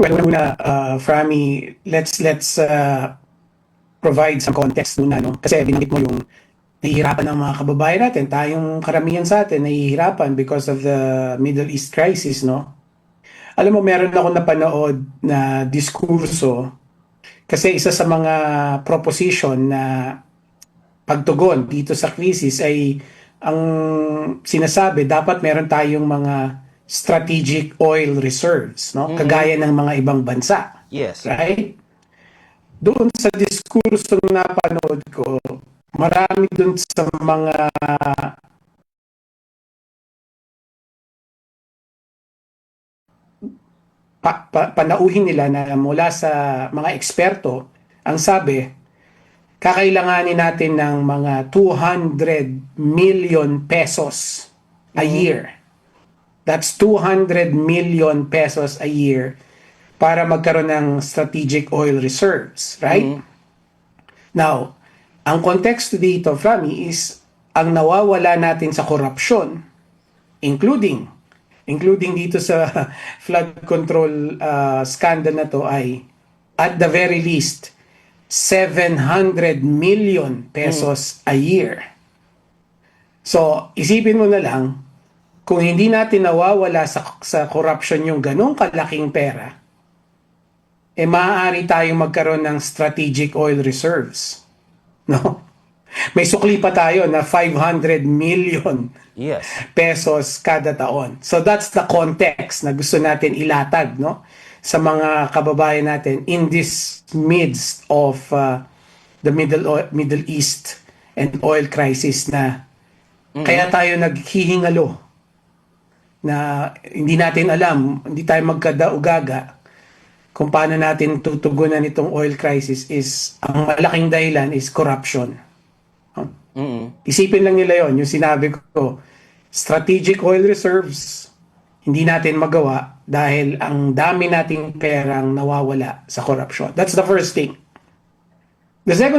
Well, muna, Frami, let's provide some context muna, no? Kasi binanggit mo yung nahihirapan ng mga kababayan natin. Tayong karamihan sa atin nahihirapan because of the Middle East crisis, no? Alam mo, meron ako napanood na diskurso kasi isa sa mga proposition na pagtugon dito sa crisis ay ang sinasabi dapat meron tayong mga strategic oil reserves, no? Kagaya ng mga ibang bansa. Yes. Right? Doon sa diskurso na napanood ko, marami doon sa mga panauhin nila na mula sa mga eksperto, ang sabi, kakailanganin natin ng mga 200 million pesos a year. That's 200 million pesos a year para magkaroon ng strategic oil reserves, right? Now, ang konteksto dito, Flamy, is ang nawawala natin sa korupsyon, including dito sa flood control scandal na to ay at the very least 700 million pesos a year. So, isipin mo na lang, kung hindi natin nawawala sa corruption yung ganong kalaking pera, eh maaari tayong magkaroon ng strategic oil reserves. No? May sukli pa tayo na 500 million Yes. pesos kada taon. So that's the context na gusto natin ilatag, no, sa mga kababayan natin in this midst of the Middle East and oil crisis na kaya tayo naghihingalo na hindi natin alam, hindi tayo magkadaugaga kung paano natin tutugunan itong oil crisis. Is ang malaking dahilan is corruption. Isipin lang nila yon, yung sinabi ko, strategic oil reserves, hindi natin magawa dahil ang dami nating perang nawawala sa corruption. That's the first thing. The second